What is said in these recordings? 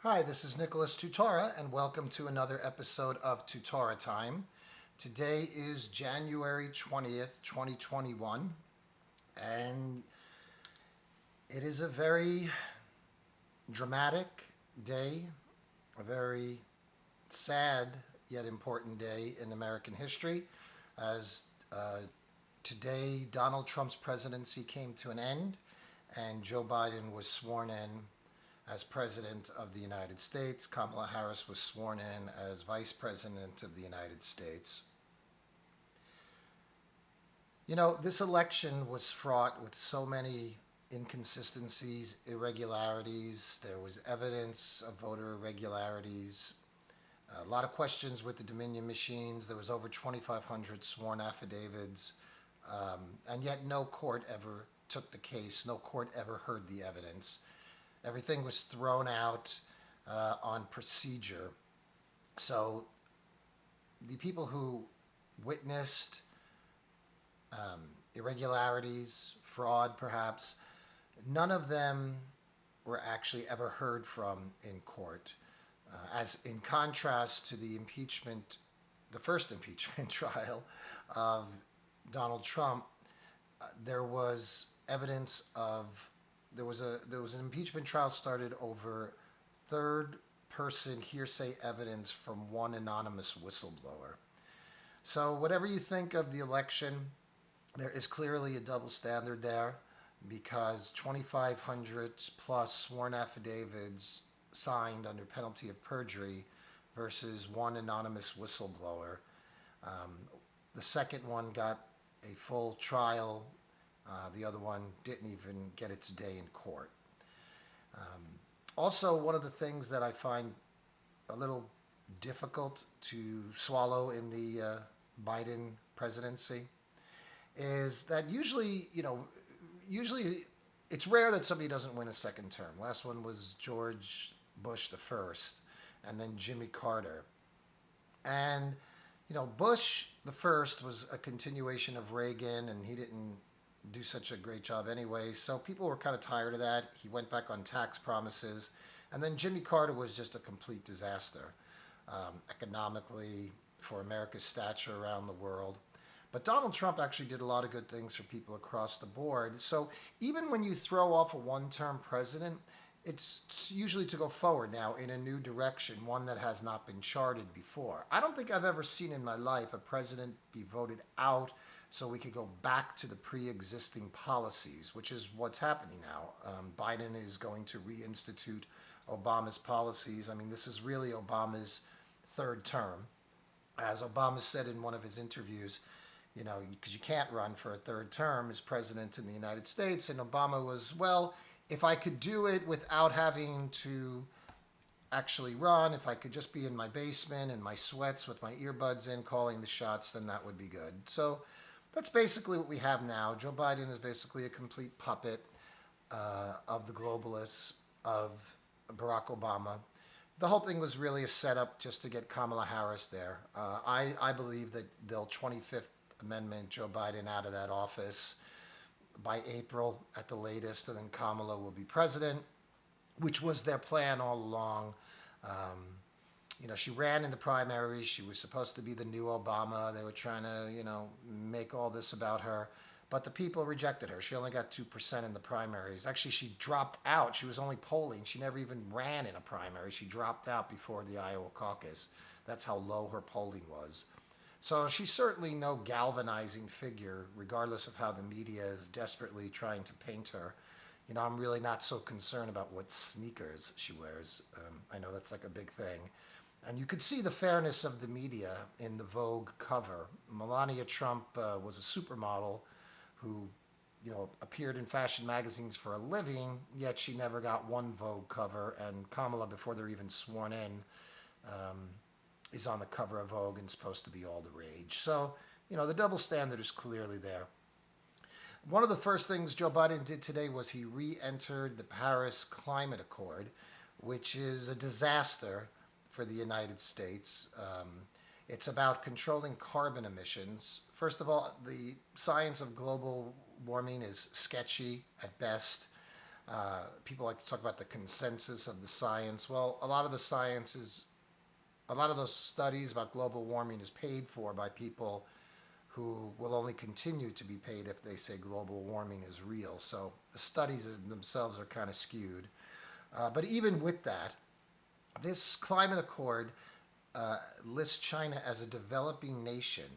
Hi, this is Nicholas Tutora, and welcome to another episode of Tutora Time. Today is January 20th, 2021, and it is a very dramatic day, a very sad yet important day in American history, as today Donald Trump's presidency came to an end, and Joe Biden was sworn in as President of the United States. Kamala Harris was sworn in as Vice President of the United States. You know, this election was fraught with so many inconsistencies, irregularities. There was evidence of voter irregularities. A lot of questions with the Dominion machines. There was over 2,500 sworn affidavits. And yet no court ever took the case. No court ever heard the evidence. Everything was thrown out on procedure. So the people who witnessed irregularities, fraud perhaps, none of them were actually ever heard from in court. As in contrast to the impeachment, the first impeachment trial of Donald Trump, there was evidence of there was an impeachment trial started over third person hearsay evidence from one anonymous whistleblower. So whatever you think of the election, there is clearly a double standard there because 2,500 plus sworn affidavits signed under penalty of perjury versus one anonymous whistleblower. The second one got a full trial. The other one didn't even get its day in court. Also, one of the things that I find a little difficult to swallow in the Biden presidency is that usually it's rare that somebody doesn't win a second term. Last one was George Bush the first, and then Jimmy Carter. And Bush the first was a continuation of Reagan, and he didn't do such a great job anyway. So people were kind of tired of that. He went back on tax promises. And then Jimmy Carter was just a complete disaster economically for America's stature around the world. But Donald Trump actually did a lot of good things for people across the board. So even when you throw off a one-term president, it's usually to go forward now in a new direction, one that has not been charted before. I don't think I've ever seen in my life a president be voted out so we could go back to the pre-existing policies, which is what's happening now. Biden is going to reinstitute Obama's policies. I mean, this is really Obama's third term. As Obama said in one of his interviews, because you can't run for a third term as president in the United States. And Obama was, well, if I could do it without having to actually run, if I could just be in my basement in my sweats with my earbuds in calling the shots, then that would be good. So that's basically what we have now. Joe Biden is basically a complete puppet of the globalists, of Barack Obama. The whole thing was really a setup just to get Kamala Harris there. I believe that they'll 25th Amendment Joe Biden out of that office by April at the latest, and then Kamala will be president, which was their plan all along. She ran in the primaries. She was supposed to be the new Obama. They were trying to, make all this about her. But the people rejected her. She only got 2% in the primaries. Actually, she dropped out. She was only polling. She never even ran in a primary. She dropped out before the Iowa caucus. That's how low her polling was. So she's certainly no galvanizing figure, regardless of how the media is desperately trying to paint her. I'm really not so concerned about what sneakers she wears. I know that's like a big thing. And you could see the fairness of the media in the Vogue cover. Melania Trump was a supermodel who, appeared in fashion magazines for a living, yet she never got one Vogue cover. And Kamala, before they're even sworn in, is on the cover of Vogue and supposed to be all the rage. So, the double standard is clearly there. One of the first things Joe Biden did today was he re-entered the Paris Climate Accord, which is a disaster for the United States. It's about controlling carbon emissions. First of all, the science of global warming is sketchy at best. People like to talk about the consensus of the science. Well, a lot of the science is, a lot of those studies about global warming is paid for by people who will only continue to be paid if they say global warming is real. So the studies themselves are kind of skewed. But even with that, this climate accord lists China as a developing nation,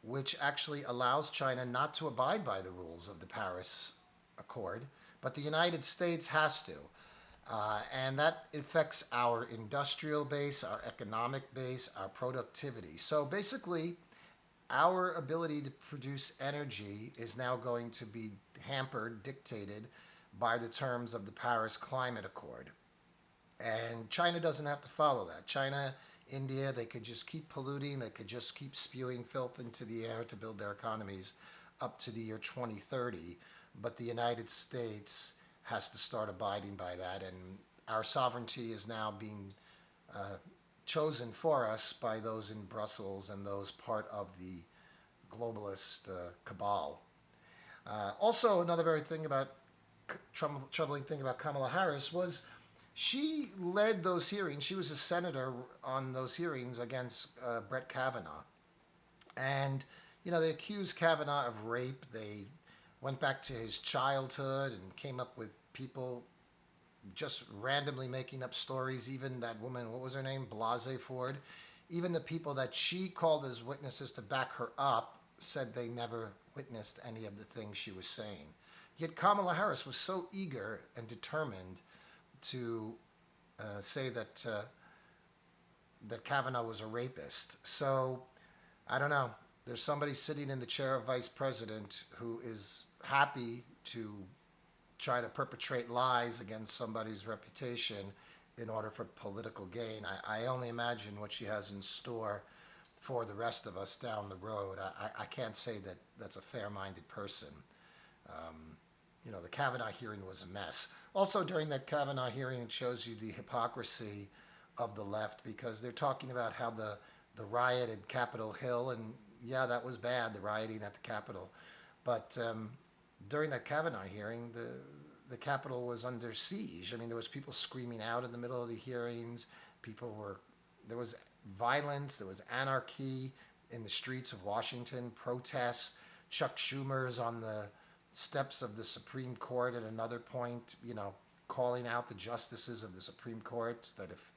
which actually allows China not to abide by the rules of the Paris Accord, but the United States has to. And that affects our industrial base, our economic base, our productivity. So basically, our ability to produce energy is now going to be hampered, dictated by the terms of the Paris Climate Accord. And China doesn't have to follow that. China, India, they could just keep polluting, they could just keep spewing filth into the air to build their economies up to the year 2030. But the United States has to start abiding by that. And our sovereignty is now being uh, chosen for us by those in Brussels and those part of the globalist cabal. Also, another very thing about troubling thing about Kamala Harris was she led those hearings. She was a senator on those hearings against Brett Kavanaugh, and they accused Kavanaugh of rape. They went back to his childhood and came up with people just randomly making up stories. Even that woman, what was her name, Blase Ford, even the people that she called as witnesses to back her up said they never witnessed any of the things she was saying. Yet Kamala Harris was so eager and determined to say that Kavanaugh was a rapist. So I don't know. There's somebody sitting in the chair of vice president who is happy to try to perpetrate lies against somebody's reputation in order for political gain. I only imagine what she has in store for the rest of us down the road. I can't say that that's a fair-minded person. The Kavanaugh hearing was a mess. Also, during that Kavanaugh hearing, it shows you the hypocrisy of the left, because they're talking about how the riot at Capitol Hill, and yeah, that was bad, the rioting at the Capitol. But during that Kavanaugh hearing, the Capitol was under siege. I mean, there was people screaming out in the middle of the hearings. There was violence, there was anarchy in the streets of Washington, protests. Chuck Schumer's on the steps of the Supreme Court at another point, calling out the justices of the Supreme Court that if,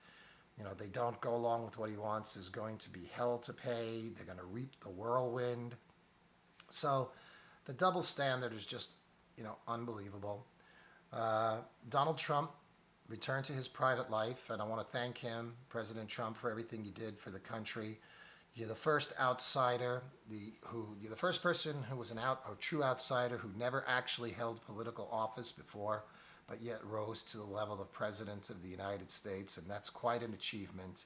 they don't go along with what he wants, is going to be hell to pay. They're going to reap the whirlwind. So the double standard is just, unbelievable. Donald Trump returned to his private life, and I want to thank him, President Trump, for everything you did for the country. You're the first outsider, you're the first person who was a true outsider who never actually held political office before, but yet rose to the level of President of the United States, and that's quite an achievement.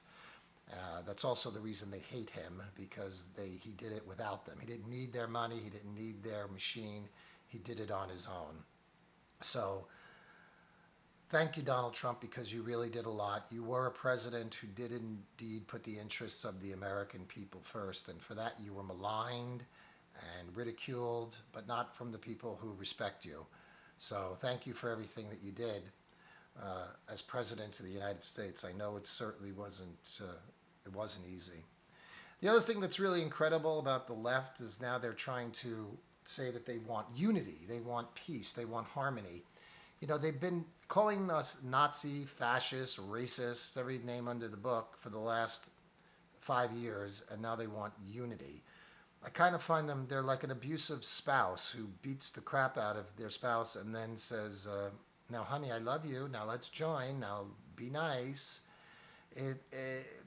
That's also the reason they hate him, because he did it without them. He didn't need their money, he didn't need their machine, he did it on his own. So thank you, Donald Trump, because you really did a lot. You were a president who did indeed put the interests of the American people first, and for that you were maligned and ridiculed, but not from the people who respect you. So thank you for everything that you did as president of the United States. I know it certainly wasn't easy. The other thing that's really incredible about the left is now they're trying to say that they want unity, they want peace, they want harmony. They've been calling us Nazi, fascist, racist, every name under the book for the last 5 years, and now they want unity. I kind of find they're like an abusive spouse who beats the crap out of their spouse and then says, now, honey, I love you, now let's join, now be nice.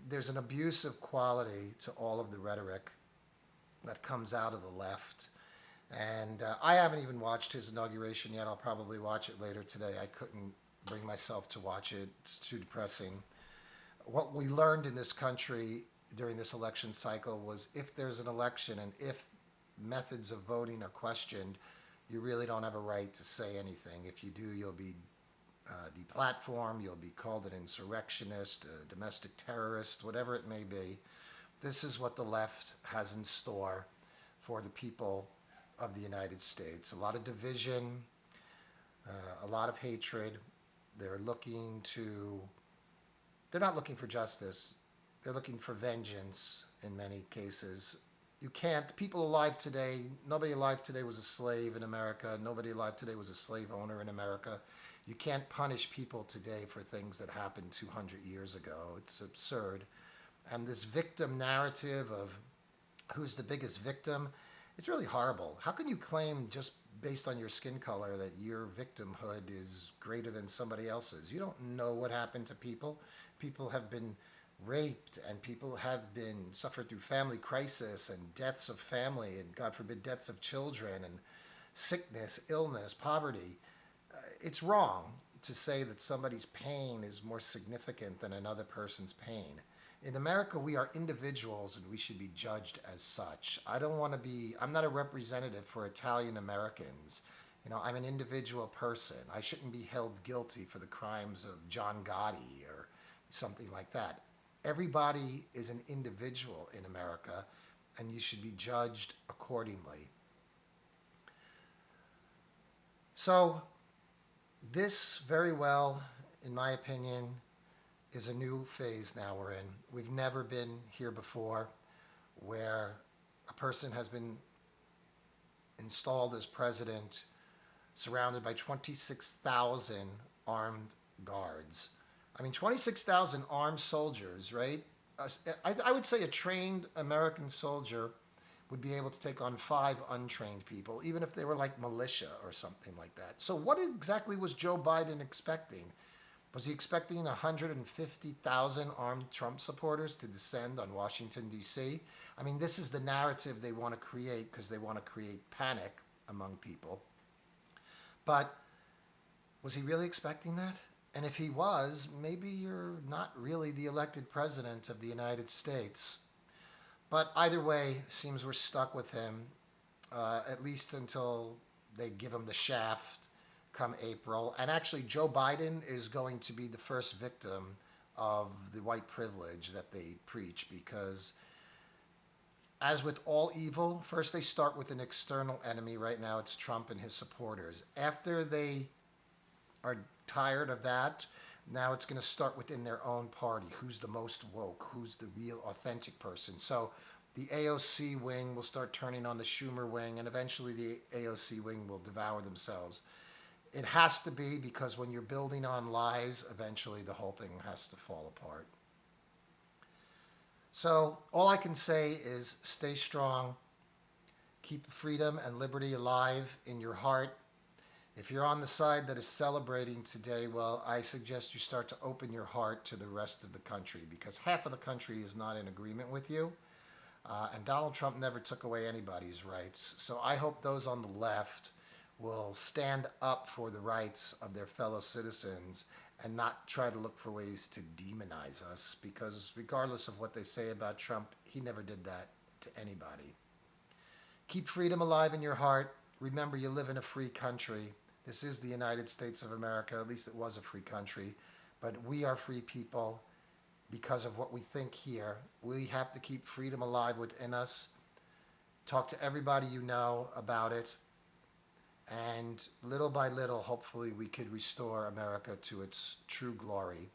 There's an abusive quality to all of the rhetoric that comes out of the left. And I haven't even watched his inauguration yet. I'll probably watch it later today. I couldn't bring myself to watch it. It's too depressing. What we learned in this country during this election cycle was if there's an election and if methods of voting are questioned, you really don't have a right to say anything. If you do, you'll be deplatformed, you'll be called an insurrectionist, a domestic terrorist, whatever it may be. This is what the left has in store for the people of the United States. A lot of division, a lot of hatred. They're looking to, they're not looking for justice. They're looking for vengeance in many cases. You can't, people alive today, nobody alive today was a slave in America. Nobody alive today was a slave owner in America. You can't punish people today for things that happened 200 years ago. It's absurd. And this victim narrative of who's the biggest victim, it's really horrible. How can you claim just based on your skin color that your victimhood is greater than somebody else's? You don't know what happened to people. People have been raped and people have been suffered through family crisis and deaths of family and God forbid deaths of children and sickness, illness, poverty. It's wrong to say that somebody's pain is more significant than another person's pain. In America, we are individuals and we should be judged as such. I don't want to be, I'm not a representative for Italian Americans. You know, I'm an individual person. I shouldn't be held guilty for the crimes of John Gotti or something like that. Everybody is an individual in America and you should be judged accordingly. So, this very well, in my opinion, is a new phase now we're in. We've never been here before where a person has been installed as president surrounded by 26,000 armed guards. I mean, 26,000 armed soldiers, right? I would say a trained American soldier would be able to take on 5 untrained people, even if they were like militia or something like that. So what exactly was Joe Biden expecting? Was he expecting 150,000 armed Trump supporters to descend on Washington, D.C.? I mean, this is the narrative they want to create because they want to create panic among people. But was he really expecting that? And if he was, maybe you're not really the elected president of the United States. But either way, seems we're stuck with him, at least until they give him the shaft come April. And actually, Joe Biden is going to be the first victim of the white privilege that they preach because, as with all evil, first they start with an external enemy. Right now, it's Trump and his supporters. After they are tired of that, now it's going to start within their own party. Who's the most woke? Who's the real, authentic person? So the AOC wing will start turning on the Schumer wing, and eventually the AOC wing will devour themselves. It has to be because when you're building on lies, eventually the whole thing has to fall apart. So all I can say is stay strong. Keep freedom and liberty alive in your heart. If you're on the side that is celebrating today, well, I suggest you start to open your heart to the rest of the country because half of the country is not in agreement with you. And Donald Trump never took away anybody's rights. So I hope those on the left will stand up for the rights of their fellow citizens and not try to look for ways to demonize us because regardless of what they say about Trump, he never did that to anybody. Keep freedom alive in your heart. Remember, you live in a free country. This is the United States of America. At least it was a free country. But we are free people because of what we think here. We have to keep freedom alive within us. Talk to everybody you know about it. And little by little, hopefully, we could restore America to its true glory.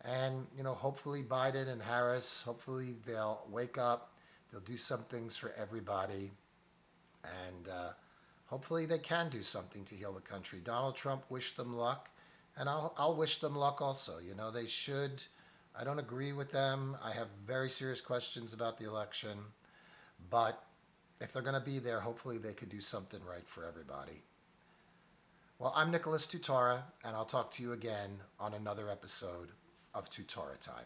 And, you know, hopefully Biden and Harris, hopefully they'll wake up. They'll do some things for everybody. And hopefully they can do something to heal the country. Donald Trump, wish them luck. And I'll wish them luck also. You know, they should. I don't agree with them. I have very serious questions about the election. But if they're going to be there, hopefully they could do something right for everybody. Well, I'm Nicholas Tutora, and I'll talk to you again on another episode of Tutora Time.